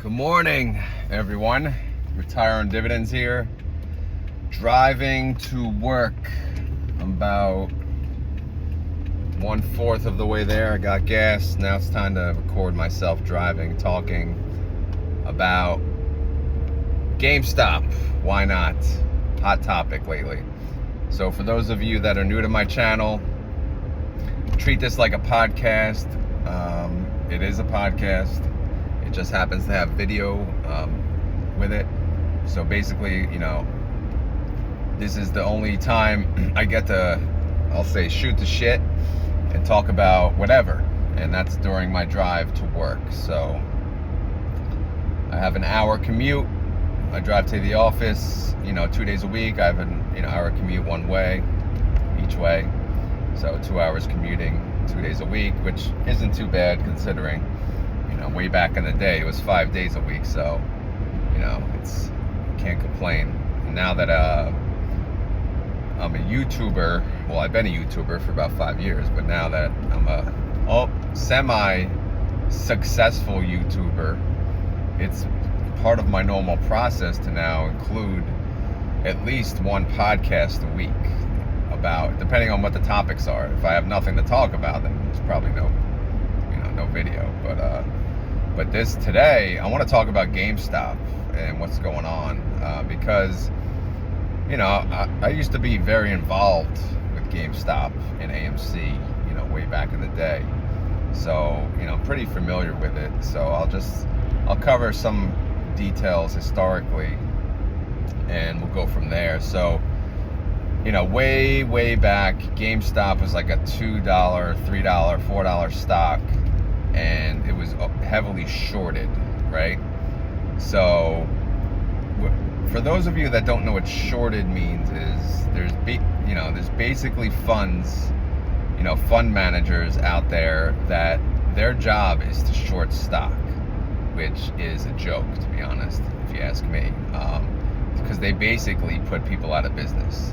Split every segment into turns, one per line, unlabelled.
Good morning, everyone. Retire on Dividends here. Driving to work. I'm about 1/4 of the way there. I got gas. Now it's time to record myself driving, talking about GameStop. Why not? Hot topic lately. So for those of you that are new to my channel, treat this like a podcast. It is a podcast. It just happens to have video with it. So basically, this is the only time I get to, I'll say, shoot the shit and talk about whatever. And that's during my drive to work. So I have an hour commute. I drive to the office, 2 days a week. I have an hour commute one way, each way. So 2 hours commuting 2 days a week, which isn't too bad considering, way back in the day, it was 5 days a week. So, it's, can't complain. And now that I'm a YouTuber, well, I've been a YouTuber for about 5 years, but now that I'm a semi-successful YouTuber, it's part of my normal process to now include at least one podcast a week about, depending on what the topics are. If I have nothing to talk about, then there's probably no video. But this today, I want to talk about GameStop and what's going on because I used to be very involved with GameStop and AMC, way back in the day. So I'm pretty familiar with it. So I'll cover some details historically, and we'll go from there. So way back, GameStop was like a $2, $3, $4 stock, and it was heavily shorted, right? So for those of you that don't know what shorted means, is there's basically funds, fund managers out there that their job is to short stock, which is a joke, to be honest, if you ask me, because they basically put people out of business.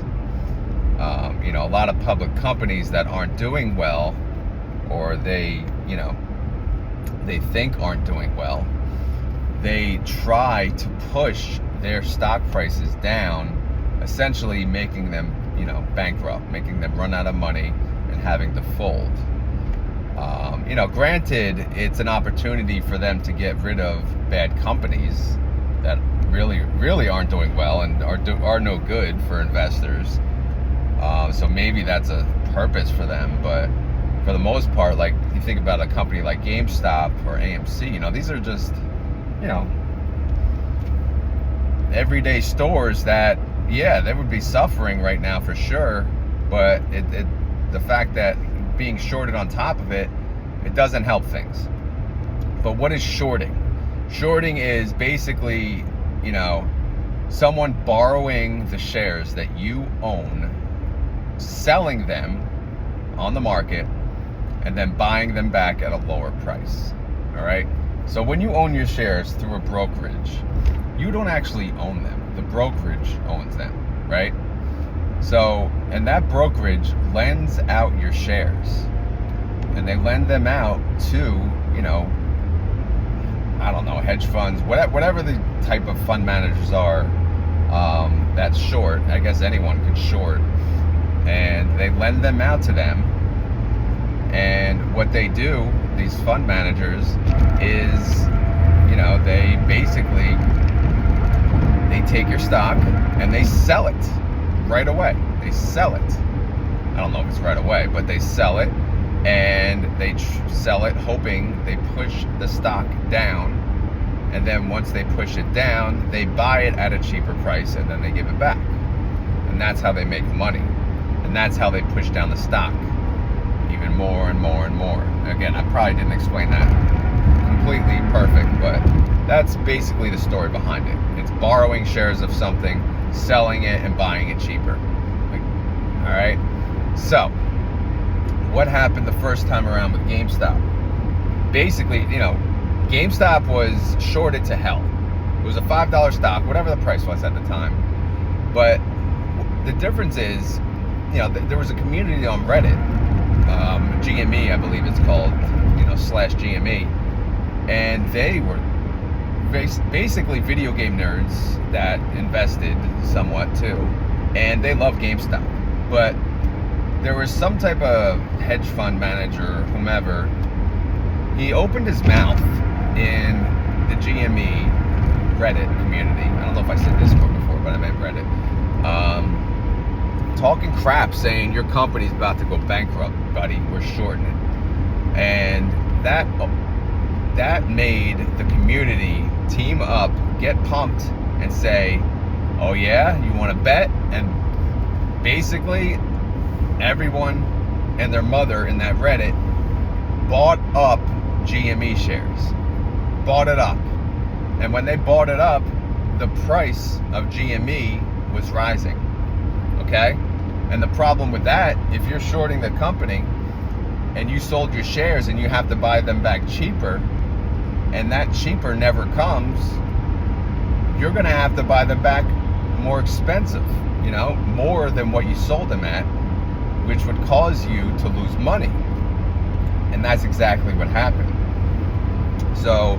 A lot of public companies that aren't doing well, or they think aren't doing well, they try to push their stock prices down, essentially making them, bankrupt, making them run out of money and having to fold. Granted, it's an opportunity for them to get rid of bad companies that really aren't doing well and are no good for investors. So maybe that's a purpose for them, but for the most part, like, you think about a company like GameStop or AMC, these are just, everyday stores that, they would be suffering right now for sure, but the fact that being shorted on top of it, it doesn't help things. But what is shorting? Shorting is basically, someone borrowing the shares that you own, selling them on the market, and then buying them back at a lower price. All right? So when you own your shares through a brokerage, you don't actually own them. The brokerage owns them, right? So, and that brokerage lends out your shares, and they lend them out to, I don't know, hedge funds, whatever the type of fund managers are, that's short. I guess anyone can short. And they lend them out to them. And what they do, these fund managers, is, they basically, they take your stock and they sell it right away. They sell it. I don't know if it's right away, but they sell it, and they sell it hoping they push the stock down. And then once they push it down, they buy it at a cheaper price, and then they give it back. And that's how they make money. And that's how they push down the stock even more and more and more. Again, I probably didn't explain that completely perfect, but that's basically the story behind it. It's borrowing shares of something, selling it, and buying it cheaper. All right? So, what happened the first time around with GameStop? Basically, GameStop was shorted to hell. It was a $5 stock, whatever the price was at the time. But the difference is, there was a community on Reddit, GME, I believe it's called, /GME, and they were basically video game nerds that invested somewhat too, and they love GameStop. But there was some type of hedge fund manager, whomever, he opened his mouth in the GME Reddit community. I don't know if I said Discord before, but I meant Reddit. Talking crap, saying your company's about to go bankrupt, buddy. We're shorting it. And that made the community team up, get pumped, and say, oh yeah, you want to bet? And basically everyone and their mother in that Reddit bought up GME shares. Bought it up. And when they bought it up, the price of GME was rising. Okay? And the problem with that, if you're shorting the company and you sold your shares and you have to buy them back cheaper, and that cheaper never comes, you're going to have to buy them back more expensive, more than what you sold them at, which would cause you to lose money. And that's exactly what happened. So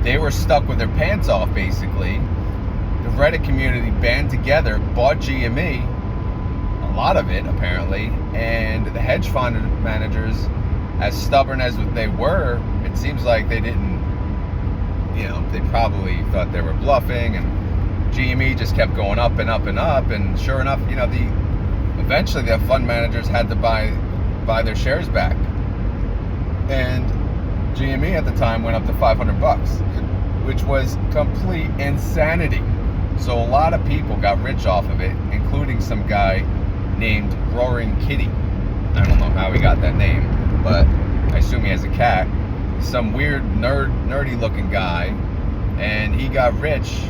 they were stuck with their pants off, basically. The Reddit community band together, bought GME, a lot of it apparently, and the hedge fund managers, as stubborn as they were, it seems like they didn't, they probably thought they were bluffing, and GME just kept going up and up and up, and sure enough, eventually the fund managers had to buy their shares back. And GME at the time went up to $500, which was complete insanity. So a lot of people got rich off of it, including some guy named Roaring Kitty. I don't know how he got that name, but I assume he has a cat. Some weird nerdy looking guy, and he got rich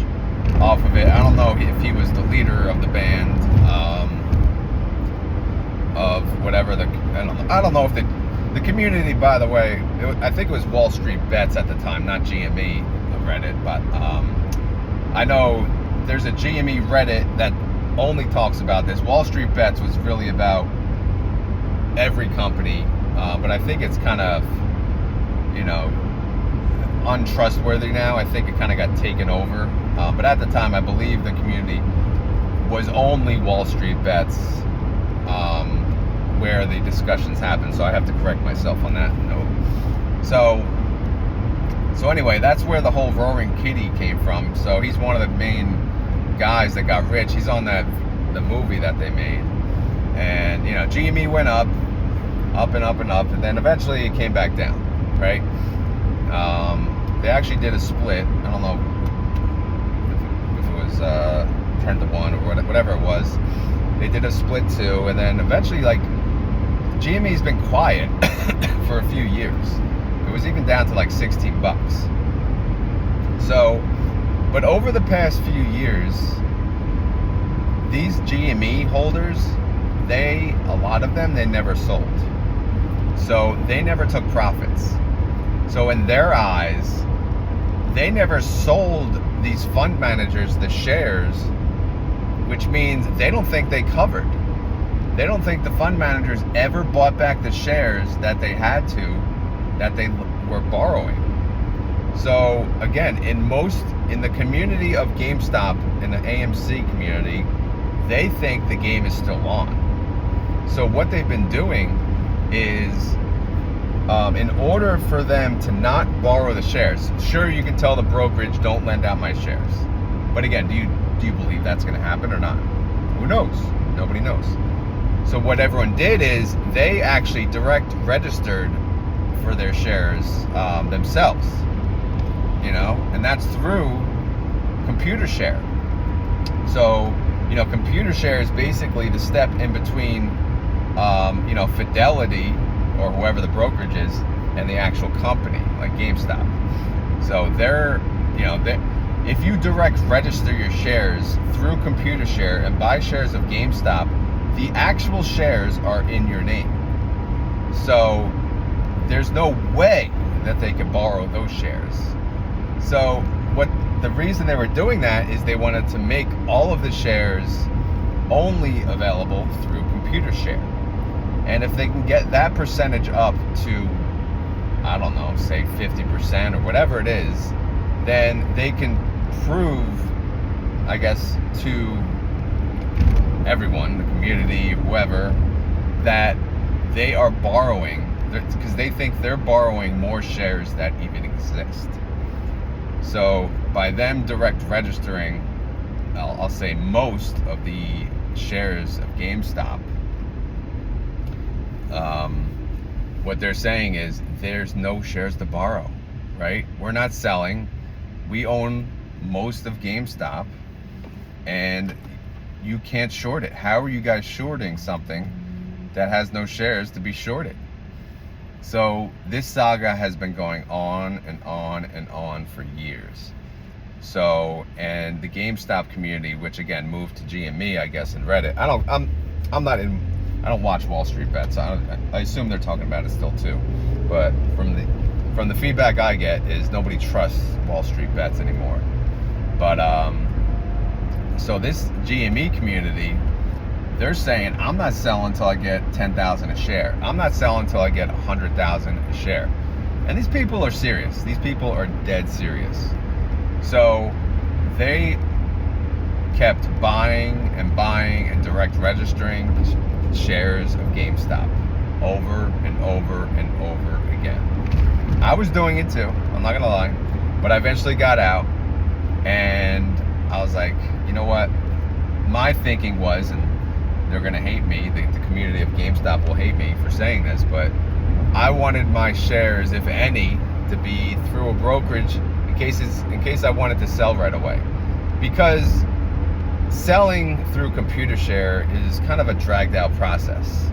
off of it. I don't know if he was the leader of the band, of whatever I don't know if the community, by the way, I think it was Wall Street Bets at the time, not GME Reddit, but I know there's a GME Reddit that only talks about this. Wall Street Bets was really about every company, but I think it's kind of, untrustworthy now. I think it kind of got taken over, but at the time I believe the community was only Wall Street Bets, where the discussions happen, so I have to correct myself on that note. So anyway, that's where the whole Roaring Kitty came from. So he's one of the main guys that got rich. He's on the movie that they made, and GME went up and up and up, and then eventually it came back down, right? They actually did a split. I don't know if it was 10-1 or whatever it was. They did a split too, and then eventually, GME's been quiet for a few years. It was even down to $16. So, but over the past few years, these GME holders, a lot of them, they never sold. So they never took profits. So in their eyes, they never sold these fund managers the shares, which means they don't think they covered. They don't think the fund managers ever bought back the shares that they had to, that they were borrowing. So again, in the community of GameStop, in the AMC community, they think the game is still on. So what they've been doing is, in order for them to not borrow the shares, sure, you can tell the brokerage, don't lend out my shares. But again, do you believe that's going to happen or not? Who knows? Nobody knows. So what everyone did is they actually direct registered for their shares themselves, and that's through computer share. So, computer share is basically the step in between, Fidelity or whoever the brokerage is and the actual company, like GameStop. So if you direct register your shares through computer share and buy shares of GameStop, the actual shares are in your name. So there's no way that they could borrow those shares. So the reason they were doing that is they wanted to make all of the shares only available through computer share. And if they can get that percentage up to, I don't know, say 50% or whatever it is, then they can prove, I guess, to everyone, the community, whoever, that they are borrowing, because they think they're borrowing more shares that even exist. So by them direct registering, I'll say most of the shares of GameStop, what they're saying is there's no shares to borrow, right? We're not selling. We own most of GameStop, and you can't short it. How are you guys shorting something that has no shares to be shorted? So this saga has been going on and on and on for years. So, and the GameStop community, which again moved to GME, I guess, and Reddit. I don't watch Wall Street Bets. I assume they're talking about it still too. But from the feedback I get is nobody trusts Wall Street Bets anymore. But so this GME community, they're saying, I'm not selling until I get 10,000 a share. I'm not selling until I get 100,000 a share. And these people are serious. These people are dead serious. So they kept buying and direct registering shares of GameStop over and over and over again. I was doing it too, I'm not gonna lie, but I eventually got out, and I was like, you know what? My thinking was, and they're gonna hate me, the community of GameStop will hate me for saying this, but I wanted my shares, if any, to be through a brokerage in case I wanted to sell right away. Because selling through ComputerShare is kind of a dragged out process.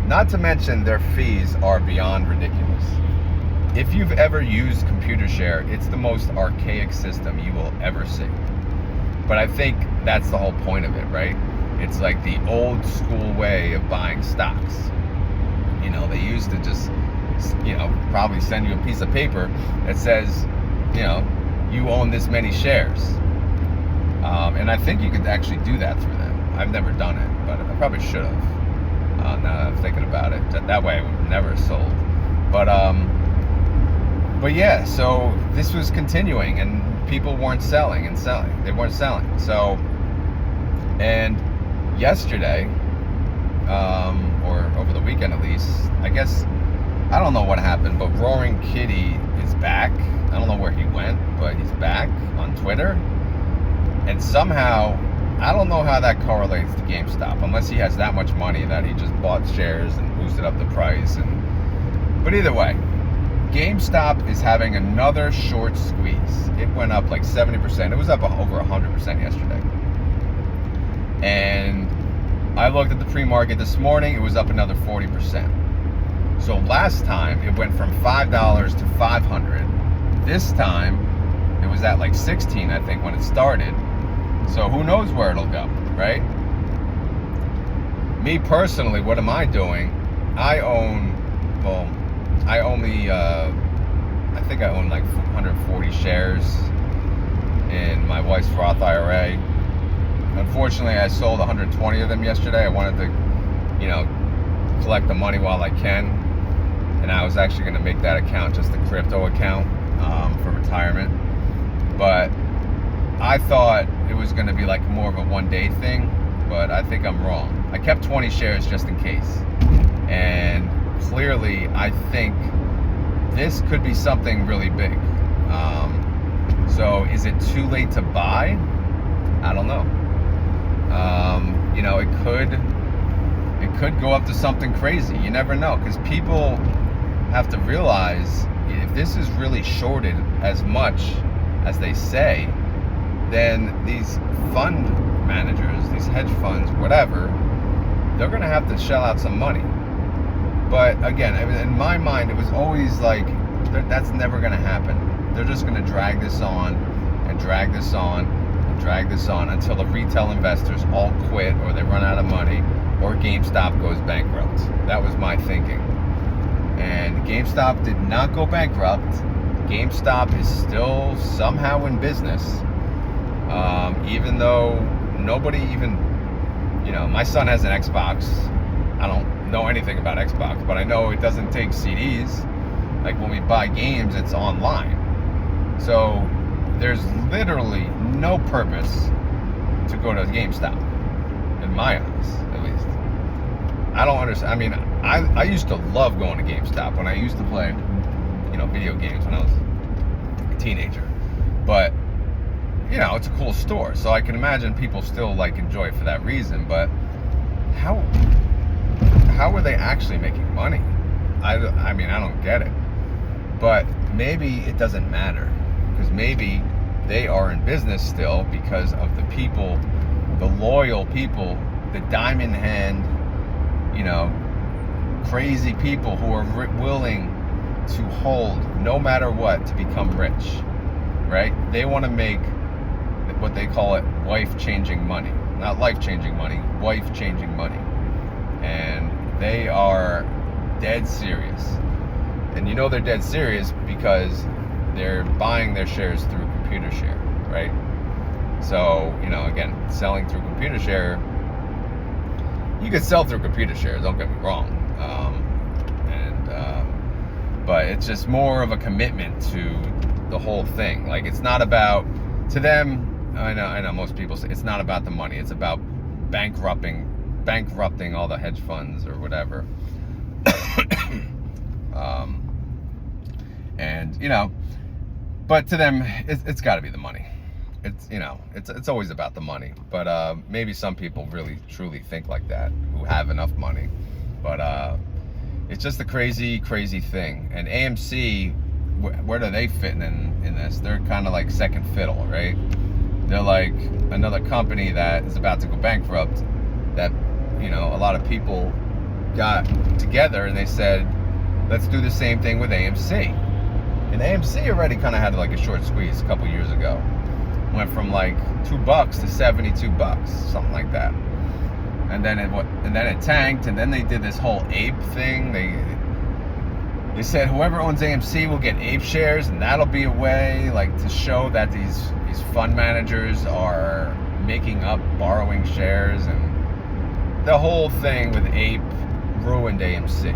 Not to mention their fees are beyond ridiculous. If you've ever used ComputerShare, it's the most archaic system you will ever see. But I think that's the whole point of it, right? It's like the old school way of buying stocks. You know, they used to just, probably send you a piece of paper that says, you own this many shares. And I think you could actually do that through them. I've never done it, but I probably should have. Now that I'm thinking about it, that way I would never have sold. But yeah, so this was continuing, and people weren't selling and selling. They weren't selling. So, and yesterday, or over the weekend at least, I guess, I don't know what happened, but Roaring Kitty is back. I don't know where he went, but he's back on Twitter. And somehow, I don't know how that correlates to GameStop, unless he has that much money that he just bought shares and boosted up the price. But either way, GameStop is having another short squeeze. It went up like 70%. It was up over 100% yesterday. And I looked at the pre-market this morning. It was up another 40%. So last time it went from $5 to $500. This time it was at like 16, I think, when it started. So who knows where it'll go, right? Me personally, what am I doing? I think I own like 140 shares in my wife's Roth IRA. Unfortunately, I sold 120 of them yesterday. I wanted to, collect the money while I can. And I was actually going to make that account just a crypto account for retirement. But I thought it was going to be like more of a one-day thing, but I think I'm wrong. I kept 20 shares just in case. And clearly, I think this could be something really big. So is it too late to buy? I don't know. It could go up to something crazy. You never know, because people have to realize if this is really shorted as much as they say, then these fund managers, these hedge funds, whatever, they're going to have to shell out some money. But again, in my mind, it was always like, that's never going to happen. They're just going to drag this on and drag this on and drag this on until the retail investors all quit, or they run out of money, or GameStop goes bankrupt. That was my thinking. And GameStop did not go bankrupt. GameStop is still somehow in business, even though nobody even, my son has an Xbox. I don't know anything about Xbox, but I know it doesn't take CDs. Like when we buy games, it's online. So there's literally no purpose to go to GameStop, in my eyes, at least. I don't understand. I mean, I used to love going to GameStop when I used to play, video games when I was a teenager. But, it's a cool store, so I can imagine people still enjoy it for that reason. But how are they actually making money? I mean, I don't get it. But maybe it doesn't matter, because maybe they are in business still because of the people, the loyal people, the diamond hand, crazy people who are willing to hold no matter what to become rich, right? They want to make what they call it wife-changing money. Not life-changing money, wife-changing money. And they are dead serious. And they're dead serious because they're buying their shares through computer share, right? So, again, selling through computer share, you could sell through computer shares, don't get me wrong. But it's just more of a commitment to the whole thing. It's not about, to them, I know most people say it's not about the money. It's about bankrupting all the hedge funds or whatever. But to them, it's got to be the money. It's always about the money. But maybe some people really truly think like that, who have enough money. But it's just a crazy thing. And AMC, where do they fit in this? They're kind of like second fiddle, right? They're like another company that is about to go bankrupt, that a lot of people got together and they said, let's do the same thing with AMC. And AMC already kind of had a short squeeze a couple years ago. Went from $2 to $72, something like that. And then it tanked, and then they did this whole ape thing. They said whoever owns AMC will get ape shares, and that'll be a way to show that these fund managers are making up borrowing shares, and the whole thing with ape ruined AMC.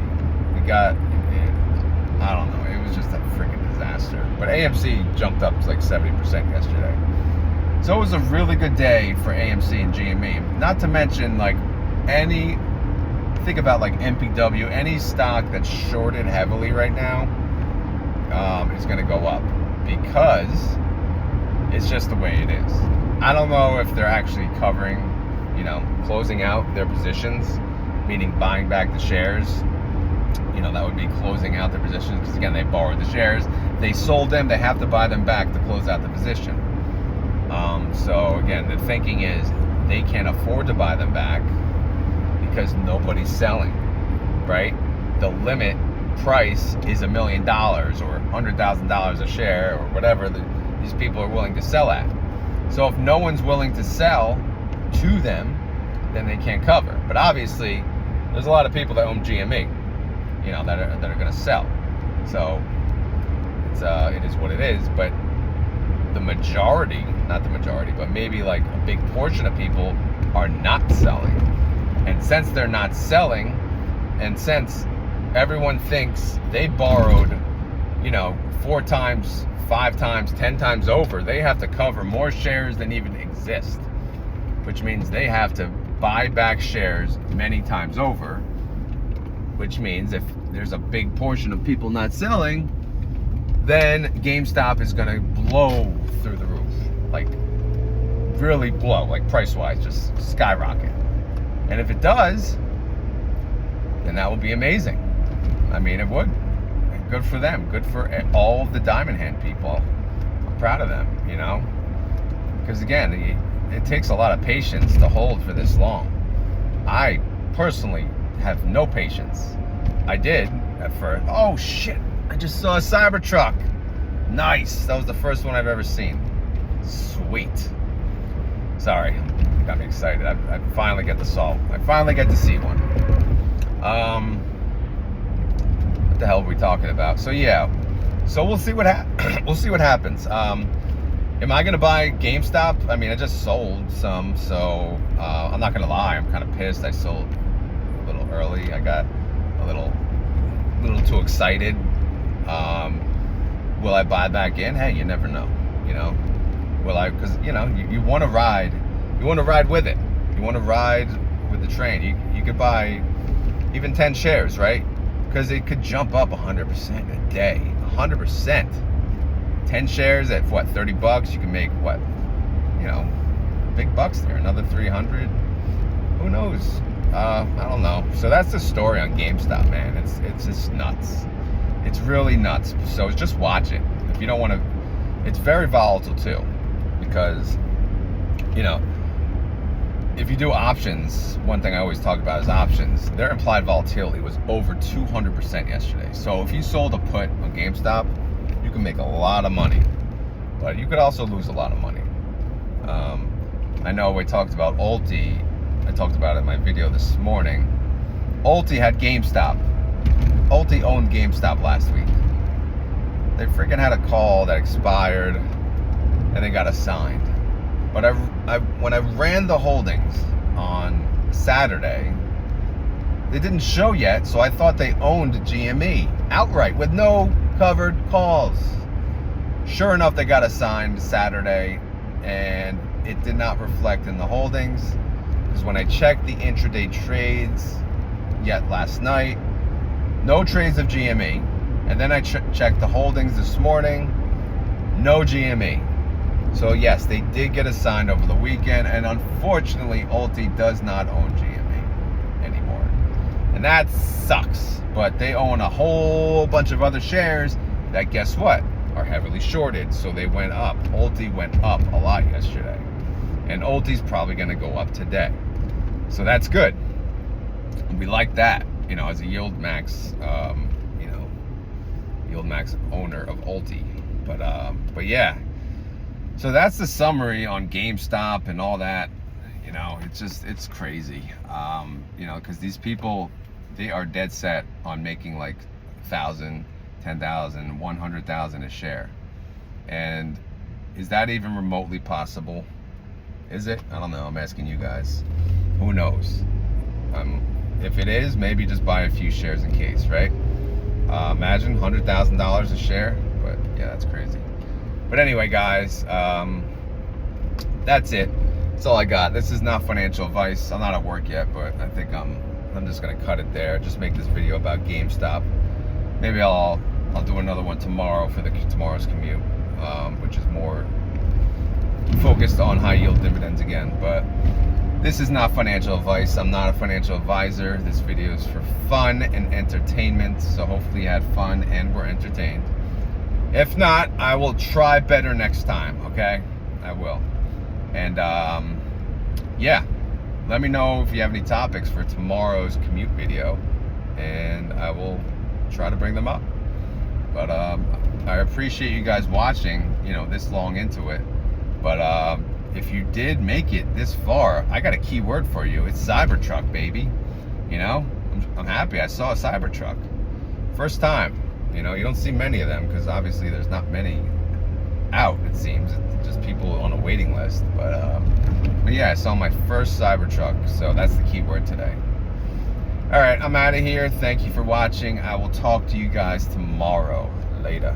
I don't know, it was just a freaking disaster. But AMC jumped up to 70% yesterday. So it was a really good day for AMC and GME. Not to mention think about MPW, any stock that's shorted heavily right now is going to go up, because it's just the way it is. I don't know if they're actually covering, closing out their positions, meaning buying back the shares. That would be closing out their positions, because again, they borrowed the shares, they sold them, they have to buy them back to close out the position. So again, the thinking is they can't afford to buy them back because nobody's selling, right? The limit price is $1 million or $100,000 a share, or whatever these people are willing to sell at. So if no one's willing to sell to them, then they can't cover. But obviously, there's a lot of people that own GME, that are going to sell. So it is what it is. But the majority, not the majority, but maybe a big portion of people are not selling. And since they're not selling, and since everyone thinks they borrowed, 4 times, 5 times, 10 times over, they have to cover more shares than even exist, which means they have to buy back shares many times over, which means if there's a big portion of people not selling, then GameStop is going to blow through the roof. Really blow, price-wise, just skyrocket. And if it does, then that would be amazing. I mean, it would. Good for them. Good for all of the diamond hand people. I'm proud of them, Because again, it takes a lot of patience to hold for this long. I personally have no patience. I did at first. Oh shit, I just saw a Cybertruck. Nice. That was the first one I've ever seen. Sweet. Sorry, got me excited. I finally get to saw. I finally get to see one. What the hell are we talking about? So yeah, so we'll see what we'll see what happens. Am I gonna buy GameStop? I mean, I just sold some, so I'm not gonna lie. I'm kind of pissed. I sold a little early. I got a little too excited. Will I buy back in? Hey, you never know. You know, because you want to ride with it. You want to ride with the train. You could buy even 10 shares, right? Because it could jump up 100% a day. 100%. 10 shares at what, $30? You can make what, big bucks there. Another 300. Who knows? I don't know. So that's the story on GameStop, man. It's just nuts. It's really nuts. So just watch it. If you don't want to, it's very volatile too, because if you do options, one thing I always talk about is options. Their implied volatility was over 200% yesterday. So if you sold a put on GameStop, you can make a lot of money, but you could also lose a lot of money. I know we talked about Ulti. I talked about it in my video this morning. Ulti had GameStop. Ulti owned GameStop last week. They freaking had a call that expired and they got assigned. But when I ran the holdings on Saturday, they didn't show yet, so I thought they owned GME outright with no covered calls. Sure enough, they got assigned Saturday, and it did not reflect in the holdings, because when I checked the intraday trades yet last night, no trades of GME, and then I checked the holdings this morning, no GME. So yes, they did get assigned over the weekend, and unfortunately, Ulti does not own GME anymore. And that sucks, but they own a whole bunch of other shares that, guess what, are heavily shorted, so they went up. Ulti went up a lot yesterday, and Ulti's probably gonna go up today. So that's good. We like that, as a YieldMax, YieldMax owner of Ulti. But yeah. So that's the summary on GameStop and all that. It's crazy. Because these people, they are dead set on making like 1,000, 10,000, 100,000 a share. And is that even remotely possible? Is it? I don't know. I'm asking you guys. Who knows? If it is, maybe just buy a few shares in case, right? Imagine $100,000 a share. But yeah, that's crazy. But anyway, guys, that's it. That's all I got. This is not financial advice. I'm not at work yet, but I think I'm just gonna cut it there. Just make this video about GameStop. Maybe I'll do another one tomorrow for tomorrow's commute, which is more focused on high yield dividends again. But this is not financial advice. I'm not a financial advisor. This video is for fun and entertainment. So hopefully you had fun and were entertained. If not, I will try better next time, okay? I will. And yeah, let me know if you have any topics for tomorrow's commute video, and I will try to bring them up. But I appreciate you guys watching, this long into it. But if you did make it this far, I got a key word for you. It's Cybertruck, baby. I'm happy I saw a Cybertruck. First time. You don't see many of them because obviously there's not many out, it seems. It's just people on a waiting list. But yeah, I saw my first Cybertruck, so that's the keyword today. All right, I'm out of here. Thank you for watching. I will talk to you guys tomorrow. Later.